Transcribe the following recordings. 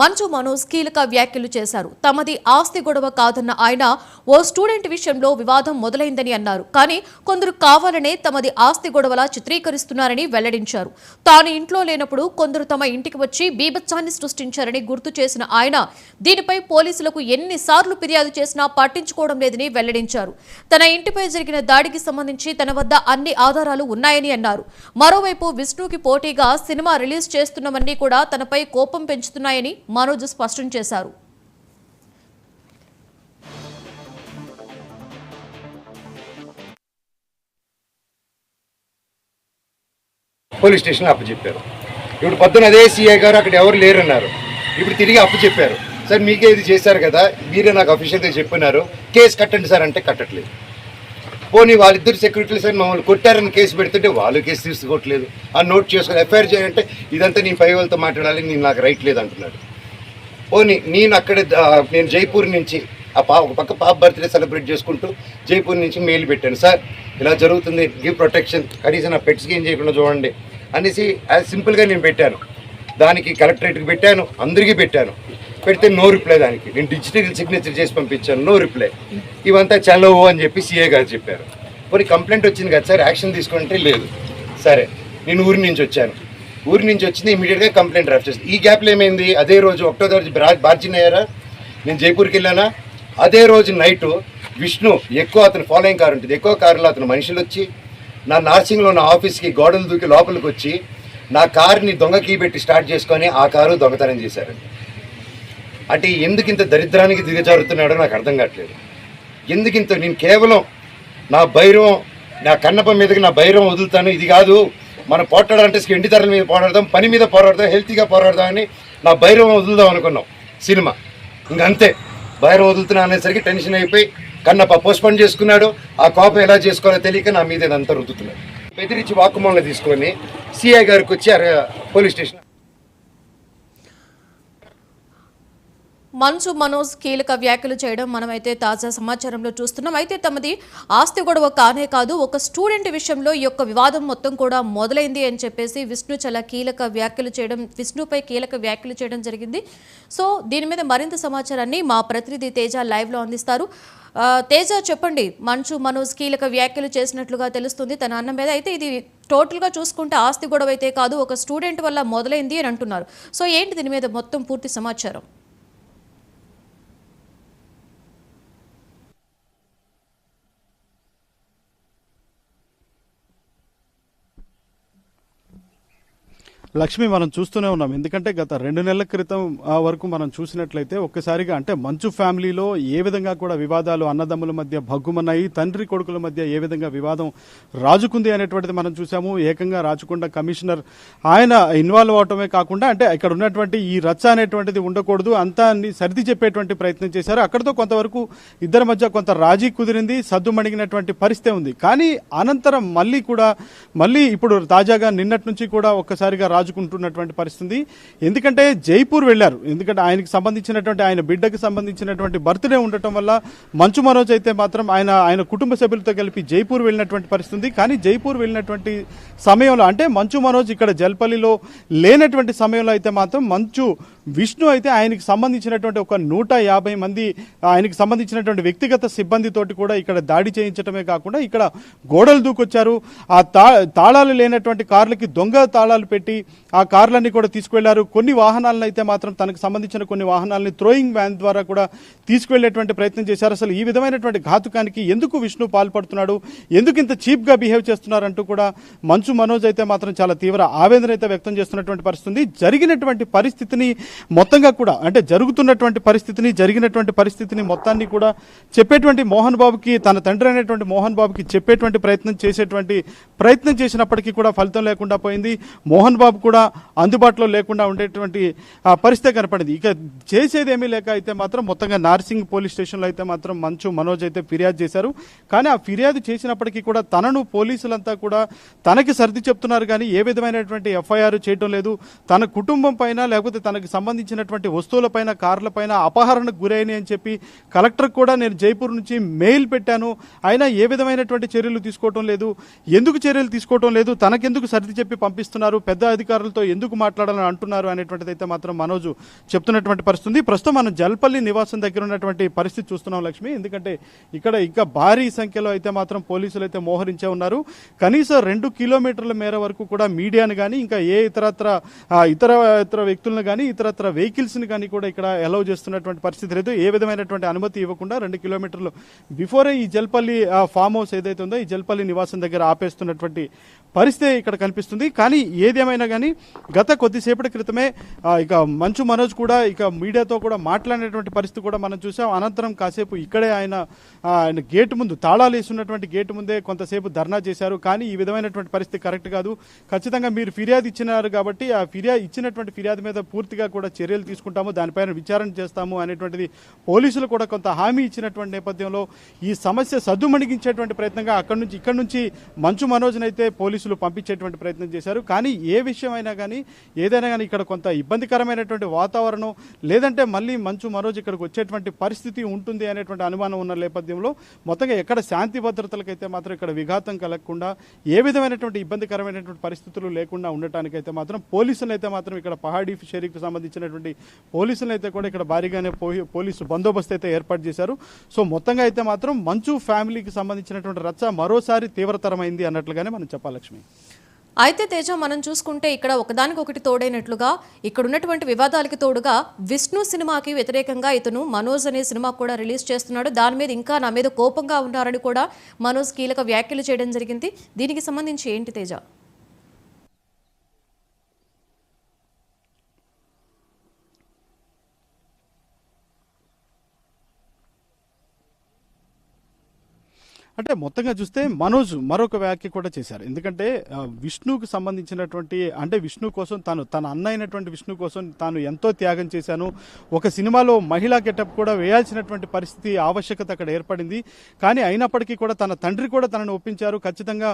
మంచు మనోజ్ కీలక వ్యాఖ్యలు చేశారు. తమది ఆస్తి గొడవ కాదన్న ఆయన ఓ స్టూడెంట్ విషయంలో వివాదం మొదలైందని అన్నారు. కానీ కొందరు కావాలనే తమది ఆస్తి గొడవలా చిత్రీకరిస్తున్నారని వెల్లడించారు. తాను ఇంట్లో లేనప్పుడు కొందరు తమ ఇంటికి వచ్చి బీభత్సాన్ని సృష్టించారని గుర్తు చేసిన ఆయన దీనిపై పోలీసులకు ఎన్నిసార్లు ఫిర్యాదు చేసినా పట్టించుకోవడం లేదని వెల్లడించారు. తన ఇంటిపై జరిగిన దాడికి సంబంధించి తన వద్ద అన్ని ఆధారాలు ఉన్నాయని అన్నారు. మరోవైపు విష్ణుకి పోటీగా సినిమా రిలీజ్ చేస్తున్నవన్నీ కూడా తనపై కోపం పెంచుతున్నాయని మనోజ్ స్పష్టం చేశారు. పోలీస్ స్టేషన్ అప్పచెప్పారు. ఇప్పుడు పొద్దున అదే సీఐ గారు అక్కడ ఎవరు లేరన్నారు. ఇప్పుడు తిరిగి అప్పచెప్పారు. సార్ మీకే ఇది చేశారు కదా, మీరే నాకు అఫీషియల్గా చెప్పినారు, కేసు కట్టండి సార్ అంటే కట్టట్లేదు. పోనీ వాళ్ళిద్దరు సెక్యూరిటీలు సార్ మమ్మల్ని కొట్టారని కేసు పెడుతుంటే వాళ్ళు కేసు తీసుకోవట్లేదు. ఆ నోట్ చేసుకొని ఎఫ్ఐఆర్ చేయాలంటే ఇదంతా నేను పై వాళ్ళతో మాట్లాడాలి, నేను నాకు రైట్ లేదు అంటున్నాడు. పోనీ నేను జైపూర్ నుంచి ఒక పక్క పాప బర్త్డే సెలబ్రేట్ చేసుకుంటూ జైపూర్ నుంచి మెయిల్ పెట్టాను, సార్ ఇలా జరుగుతుంది, గివ్ ప్రొటెక్షన్, కనీసం నా పెట్స్కి ఏం చేయకుండా చూడండి అనేసి యాజ్ సింపుల్గా నేను పెట్టాను. దానికి కలెక్టరేట్కి పెట్టాను, అందరికీ పెట్టాను. పెడితే నో రిప్లై. దానికి నేను డిజిటల్ సిగ్నేచర్ చేసి పంపించాను, నో రిప్లై. ఇవంతా చల్లవు అని చెప్పి సీఏ గారు చెప్పారు. పోనీ కంప్లైంట్ వచ్చింది కదా సార్, యాక్షన్ తీసుకుంటే లేదు. సరే, నేను ఊరి నుంచి వచ్చాను. ఊరి నుంచి వచ్చింది, ఇమీడియట్గా కంప్లైంట్ డ్రాఫ్ట్ చేసింది. ఈ గ్యాప్లో ఏమైంది, అదే రోజు 1వ తారీఖు బార్జిన్ అయ్యారా, నేను జైపూర్కి వెళ్ళానా, అదే రోజు నైటు విష్ణు అతను ఫాలోయింగ్ కారు ఉంటుంది, ఎక్కువ కారులో అతను మనుషులు వచ్చి నా నార్సింగ్లో ఉన్న ఆఫీస్కి గోడలు దూకి లోపలికి వచ్చి నా కారుని దొంగ కీ పెట్టి స్టార్ట్ చేసుకొని ఆ కారు దొంగతనం చేశారండి. అంటే ఎందుకింత దరిద్రానికి దిగజారుతున్నాడో నాకు అర్థం కావట్లేదు. ఎందుకింత, నేను కేవలం నా భైరవం, నా కన్నప్ప మీదకి నా భైరవం వదులుతాను, ఇది కాదు మనం పోట్లాడాలంటే ఎండి ధరల మీద పోరాడదాం, పని మీద పోరాడదాం, హెల్తీగా పోరాడదాం అని నా భైరవం వదులుదాం అనుకున్నాం. సినిమా ఇంకంతే, భైరవం వదులుతున్నా అనేసరికి టెన్షన్ అయిపోయి కన్నప్ప పోస్ట్పోన్ చేసుకున్నాడు. ఆ కోపం ఎలా చేసుకోవాలో తెలియక నా మీద ఇదంతా రుద్దుతున్నాడు. బెదిరించి వాక్కుమూలన తీసుకొని సిఐ గారికి వచ్చి పోలీస్ స్టేషన్. మంచు మనోజ్ కీలక వ్యాఖ్యలు చేయడం మనమైతే తాజా సమాచారంలో చూస్తున్నాం. అయితే తమది ఆస్తి గొడవ కానే కాదు, ఒక స్టూడెంట్ విషయంలో ఈ యొక్క వివాదం మొత్తం కూడా మొదలైంది అని చెప్పేసి విష్ణు చాలా కీలక వ్యాఖ్యలు చేయడం, విష్ణుపై కీలక వ్యాఖ్యలు చేయడం జరిగింది. సో దీని మీద మరింత సమాచారాన్ని మా ప్రతినిధి తేజ లైవ్లో అందిస్తారు. తేజ, చెప్పండి. మంచు మనోజ్ కీలక వ్యాఖ్యలు చేసినట్లుగా తెలుస్తుంది తన అన్న మీద. అయితే ఇది టోటల్గా చూసుకుంటే ఆస్తి గొడవ అయితే కాదు, ఒక స్టూడెంట్ వల్ల మొదలైంది అని అంటున్నారు. సో ఏంటి దీని మీద మొత్తం పూర్తి సమాచారం? లక్ష్మి, మనం చూస్తూనే ఉన్నాం. ఎందుకంటే గత 2 నెలల క్రితం వరకు మనం చూసినట్లయితే ఒక్కసారిగా అంటే మంచు ఫ్యామిలీలో ఏ విధంగా కూడా వివాదాలు అన్నదమ్ముల మధ్య భగ్గుమన్నాయి, తండ్రి కొడుకుల మధ్య ఏ విధంగా వివాదం రాజుకుంది అనేటువంటిది మనం చూసాము. ఏకంగా రాచకొండ కమిషనర్ ఆయన ఇన్వాల్వ్ అవటమే కాకుండా అంటే ఇక్కడ ఉన్నటువంటి ఈ రచ్చ అనేటువంటిది ఉండకూడదు, అంతా సర్ది చెప్పేటువంటి ప్రయత్నం చేశారు. అక్కడితో కొంతవరకు ఇద్దరి మధ్య కొంత రాజీ కుదిరింది, సద్దుమణిగినటువంటి పరిస్థితి ఉంది. కానీ అనంతరం మళ్ళీ ఇప్పుడు తాజాగా నిన్నటి నుంచి కూడా ఒక్కసారిగా రాజుకుంటున్నటువంటి పరిస్థితి. ఎందుకంటే జైపూర్ వెళ్లారు, ఎందుకంటే ఆయనకు సంబంధించినటువంటి ఆయన బిడ్డకు సంబంధించినటువంటి బర్త్డే ఉండటం వల్ల మంచు మనోజ్ అయితే మాత్రం ఆయన కుటుంబ సభ్యులతో కలిపి జైపూర్ వెళ్ళినటువంటి పరిస్థితి. కానీ జైపూర్ వెళ్ళినటువంటి సమయంలో అంటే మంచు మనోజ్ ఇక్కడ జల్పల్లిలో లేనటువంటి సమయంలో అయితే మాత్రం విష్ణు అయితే ఆయనకి సంబంధించినటువంటి ఒక 150 మంది ఆయనకి సంబంధించినటువంటి వ్యక్తిగత సిబ్బందితోటి కూడా ఇక్కడ దాడి చేయించడమే కాకుండా ఇక్కడ గోడలు దూకొచ్చారు. ఆ తాళాలు లేనటువంటి కార్లకి దొంగ తాళాలు పెట్టి ఆ కార్లన్నీ కూడా తీసుకువెళ్లారు. కొన్ని వాహనాలను అయితే మాత్రం తనకు సంబంధించిన కొన్ని వాహనాలని థ్రోయింగ్ వ్యాన్ ద్వారా కూడా తీసుకువెళ్లేటువంటి ప్రయత్నం చేశారు. అసలు ఈ విధమైనటువంటి ఘాతుకానికి ఎందుకు విష్ణు పాల్పడుతున్నాడు, ఎందుకు ఇంత చీప్ గా బిహేవ్ చేస్తున్నారంటూ కూడా మంచు మనోజ్ అయితే మాత్రం చాలా తీవ్ర ఆవేదన అయితే వ్యక్తం చేస్తున్నటువంటి పరిస్థితి. జరిగినటువంటి పరిస్థితిని మొత్తంగా కూడా అంటే జరిగినటువంటి పరిస్థితిని మొత్తాన్ని కూడా చెప్పేటువంటి మోహన్ బాబుకి, తన తండ్రి అయినటువంటి మోహన్ బాబుకి చెప్పేటువంటి ప్రయత్నం చేసినప్పటికీ కూడా ఫలితం లేకుండా పోయింది. మోహన్ బాబు కూడా అందుబాటులో లేకుండా ఉండేటువంటి పరిస్థితి కనపడింది. ఇక చేసేదేమీ లేక అయితే మాత్రం మొత్తంగా నార్సింగ్ పోలీస్ స్టేషన్లో అయితే మాత్రం మంచు మనోజ్ అయితే ఫిర్యాదు చేశారు. కానీ ఆ ఫిర్యాదు చేసినప్పటికీ కూడా తనను పోలీసులంతా కూడా తనకి సర్ది చెప్తున్నారు, కానీ ఏ విధమైనటువంటి ఎఫ్ఐఆర్ చేయటం లేదు. తన కుటుంబం పైన లేకపోతే తనకి సంబంధించినటువంటి వస్తువులపైన కార్లపైన అపహరణకు గురైనాయి అని చెప్పి కలెక్టర్ కూడా నేను జైపూర్ నుంచి మెయిల్ పెట్టాను, అయినా ఏ విధమైనటువంటి చర్యలు తీసుకోవటం లేదు, ఎందుకు చర్యలు తీసుకోవటం లేదు, తనకెందుకు సర్ది చెప్పి పంపిస్తున్నారు, పెద్ద అధికారులతో ఎందుకు మాట్లాడాలని అంటున్నారు అనేటువంటిది అయితే మాత్రం మనోజ్ చెప్తున్నటువంటి పరిస్థితి. ప్రస్తుతం మనం జల్పల్లి నివాసం దగ్గర ఉన్నటువంటి పరిస్థితి చూస్తున్నాం లక్ష్మి. ఎందుకంటే ఇక్కడ ఇంకా భారీ సంఖ్యలో అయితే మాత్రం పోలీసులు అయితే మోహరించే ఉన్నారు. కనీసం 2 కిలోమీటర్ల మేర వరకు కూడా మీడియాను కానీ ఇంకా ఏ ఇతర వ్యక్తులను కానీ ఇతరత్ర వెహికల్స్ని కానీ కూడా ఇక్కడ అలౌ చేస్తున్నటువంటి పరిస్థితి లేదు. ఏ విధమైనటువంటి అనుమతి ఇవ్వకుండా 2 కిలోమీటర్లు బిఫోరే ఈ జల్పల్లి ఫామ్ హౌస్ ఏదైతే ఉందో ఈ జల్పల్లి నివాసం దగ్గర ఆపేస్తున్నటువంటి పరిస్థితి ఇక్కడ కనిపిస్తుంది. కానీ ఏదేమైనా కానీ గత కొద్దిసేపటి క్రితమే ఇక మంచు మనోజ్ కూడా ఇక మీడియాతో కూడా మాట్లాడినటువంటి పరిస్థితి కూడా మనం చూసాం. అనంతరం కాసేపు ఇక్కడే ఆయన గేటు ముందు తాళాలు వేస్తున్నటువంటి గేటు ముందే కొంతసేపు ధర్నా చేశారు. కానీ ఈ విధమైనటువంటి పరిస్థితి కరెక్ట్ కాదు, ఖచ్చితంగా మీరు ఫిర్యాదు ఇచ్చినారు కాబట్టి ఆ ఇచ్చినటువంటి ఫిర్యాదు మీద పూర్తిగా కూడా చర్యలు తీసుకుంటాము, దానిపైన విచారణ చేస్తాము అనేటువంటిది పోలీసులు కూడా కొంత హామీ ఇచ్చినటువంటి నేపథ్యంలో ఈ సమస్య సద్దుమణిగించేటువంటి ప్రయత్నంగా ఇక్కడ నుంచి మంచు మనోజ్ని అయితే పోలీసులు పంపించేటువంటి ప్రయత్నం చేశారు. కానీ ఏ విషయమైనా కానీ ఏదైనా కానీ ఇక్కడ కొంత ఇబ్బందికరమైనటువంటి వాతావరణం లేదంటే మళ్ళీ మంచు మనోజ్ ఇక్కడికి వచ్చేటువంటి పరిస్థితి ఉంటుంది అనేటువంటి అనుమానం ఉన్న నేపథ్యంలో మొత్తంగా ఎక్కడ శాంతి భద్రతలకైతే మాత్రం ఇక్కడ విఘాతం కలగకుండా ఏ విధమైనటువంటి ఇబ్బందికరమైనటువంటి పరిస్థితులు లేకుండా ఉండటానికైతే మాత్రం పోలీసులు అయితే మాత్రం ఇక్కడ పహాడీ ఫిషరీకి సంబంధించినటువంటి పోలీసులు అయితే కూడా ఇక్కడ భారీగానే పోలీసు బందోబస్తు అయితే ఏర్పాటు చేశారు. సో మొత్తంగా అయితే మాత్రం మంచు ఫ్యామిలీకి సంబంధించినటువంటి రచ్చ మరోసారి తీవ్రతరమైంది అన్నట్లుగానే మనం చెప్పాలి లక్ష్మి. అయితే తేజ, మనం చూసుకుంటే ఇక్కడ ఒకదానికొకటి తోడైనట్లుగా ఇక్కడ ఉన్నటువంటి వివాదాలకి తోడుగా విష్ణు సినిమాకి వ్యతిరేకంగా ఇతను మనోజ్ అనే సినిమా కూడా రిలీజ్ చేస్తున్నాడు. దాని మీద ఇంకా నా మీద కోపంగా ఉన్నారని కూడా మనోజ్ కీలక వ్యాఖ్యలు చేయడం జరిగింది. దీనికి సంబంధించి ఏంటి తేజ? అంటే మొత్తంగా చూస్తే మనోజ్ మరొక వ్యాఖ్య కూడా చేశారు. ఎందుకంటే విష్ణుకు సంబంధించినటువంటి అంటే విష్ణు కోసం తన అన్న అయినటువంటి విష్ణు కోసం తాను ఎంతో త్యాగం చేశాను, ఒక సినిమాలో మహిళా గెటప్ కూడా వేయాల్సినటువంటి పరిస్థితి ఆవశ్యకత అక్కడ ఏర్పడింది. కానీ అయినప్పటికీ కూడా తన తండ్రి కూడా తనను ఒప్పించారు, ఖచ్చితంగా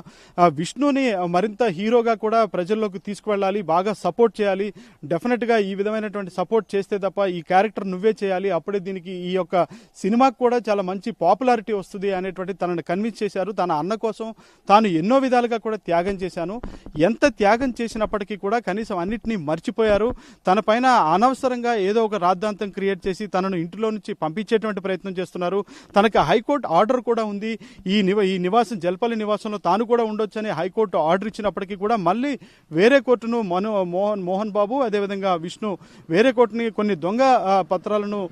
విష్ణుని మరింత హీరోగా కూడా ప్రజల్లోకి తీసుకువెళ్ళాలి, బాగా సపోర్ట్ చేయాలి, డెఫినెట్గా ఈ విధమైనటువంటి సపోర్ట్ చేస్తే తప్ప ఈ క్యారెక్టర్ నువ్వే చేయాలి, అప్పుడే దీనికి ఈ యొక్క సినిమాకు కూడా చాలా మంచి పాపులారిటీ వస్తుంది అనేటువంటి తనను కన్విన్స్ చేశారు. తన అన్న కోసం తాను ఎన్నో విధాలుగా కూడా త్యాగం చేశాను, ఎంత త్యాగం చేసినప్పటికీ కూడా కనీసం అన్నిటినీ మర్చిపోయారు, తన పైన అనవసరంగా ఏదో ఒక రాద్ధాంతం క్రియేట్ చేసి తనను ఇంటిలో నుంచి పంపించేటువంటి ప్రయత్నం చేస్తున్నారు. తనకి హైకోర్టు ఆర్డర్ కూడా ఉంది, ఈ నివాసం జల్పల్లి నివాసంలో తాను కూడా ఉండొచ్చని హైకోర్టు ఆర్డర్ ఇచ్చినప్పటికీ కూడా మళ్ళీ వేరే కోర్టును మోహన్ బాబు అదేవిధంగా విష్ణు వేరే కోర్టుని కొన్ని దొంగ పత్రాలను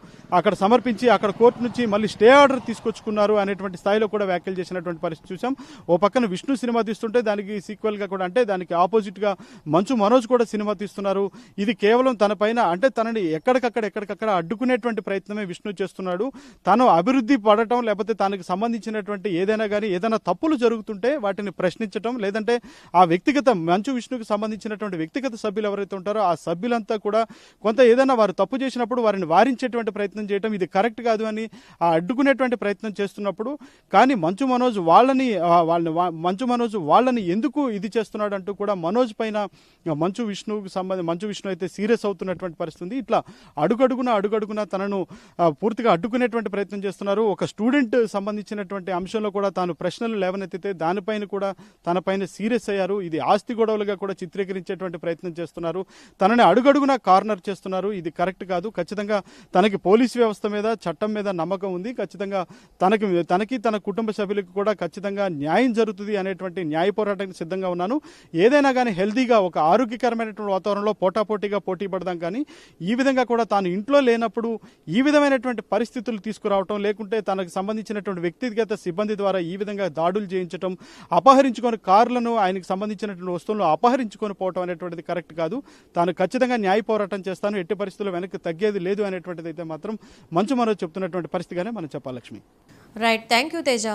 అక్కడ సమర్పించి అక్కడ కోర్టు నుంచి మళ్ళీ స్టే ఆర్డర్ తీసుకొచ్చుకున్నారు అనేటువంటి స్థాయిలో కూడా వ్యాఖ్యలు చేసినటువంటి పరిస్థితి చూసాం. ఓ పక్కన విష్ణు సినిమా తీస్తుంటే దానికి సీక్వెల్ గా కూడా అంటే దానికి ఆపోజిట్ గా మంచు మనోజ్ కూడా సినిమా తీస్తున్నారు. ఇది కేవలం తన పైన అంటే తనని ఎక్కడికక్కడ అడ్డుకునేటువంటి ప్రయత్నమే విష్ణు చేస్తున్నాడు. తను అభివృద్ధి పడటం లేకపోతే తనకు సంబంధించినటువంటి ఏదైనా తప్పులు జరుగుతుంటే వాటిని ప్రశ్నించడం, లేదంటే ఆ వ్యక్తిగత మంచు విష్ణుకు సంబంధించినటువంటి వ్యక్తిగత సభ్యులు ఎవరైతే ఉంటారో ఆ సభ్యులంతా కూడా కొంత ఏదైనా వారు తప్పు చేసినప్పుడు వారిని వారించేటువంటి ప్రయత్నం చేయడం ఇది కరెక్ట్ కాదు అని అడ్డుకునేటువంటి ప్రయత్నం చేస్తున్నప్పుడు కానీ మంచు మనోజ్ వాళ్ళని ఎందుకు ఇది చేస్తున్నాడు అంటూ కూడా మనోజ్ పైన మంచు విష్ణు అయితే సీరియస్ అవుతున్నటువంటి పరిస్థితి. ఇట్లా అడుగడుగున తనను పూర్తిగా అడ్డుకునేటువంటి ప్రయత్నం చేస్తున్నారు. ఒక స్టూడెంట్ సంబంధించినటువంటి అంశంలో కూడా తాను ప్రశ్నలు లేవనెత్తితే దానిపైన కూడా తన పైన సీరియస్ అయ్యారు. ఇది ఆస్తి గొడవలుగా కూడా చిత్రీకరించేటువంటి ప్రయత్నం చేస్తున్నారు, తనని అడుగడుగున కార్నర్ చేస్తున్నారు. ఇది కరెక్ట్ కాదు. ఖచ్చితంగా తనకి పోలీస్ వ్యవస్థ మీద చట్టం మీద నమ్మకం ఉంది, ఖచ్చితంగా తనకి తన కుటుంబ సభ్యులకు కూడా ఖచ్చితంగా న్యాయం జరుగుతుంది అనేటువంటి న్యాయ పోరాటానికి సిద్ధంగా ఉన్నాను. ఏదైనా కానీ హెల్దీగా ఒక ఆరోగ్యకరమైనటువంటి వాతావరణంలో పోటాపోటీగా పోటీ పడదాం, కానీ ఈ విధంగా కూడా తాను ఇంట్లో లేనప్పుడు ఈ విధమైనటువంటి పరిస్థితులు తీసుకురావటం, లేకుంటే తనకు సంబంధించినటువంటి వ్యక్తిగత సిబ్బంది ద్వారా ఈ విధంగా దాడులు చేయించడం, అపహరించుకొని కార్లను ఆయనకు సంబంధించినటువంటి వస్తువులను అపహరించుకొని పోవటం అనేటువంటిది కరెక్ట్ కాదు. తాను ఖచ్చితంగా న్యాయ పోరాటం చేస్తాను, ఎట్టి పరిస్థితుల్లో వెనక్కి తగ్గేది లేదు అనేటువంటిది అయితే మాత్రం మంచు మనోజ్ చెప్తున్నటువంటి పరిస్థితిగానే మనం చెప్పాలి Lakshmi. Right, thank you Teja.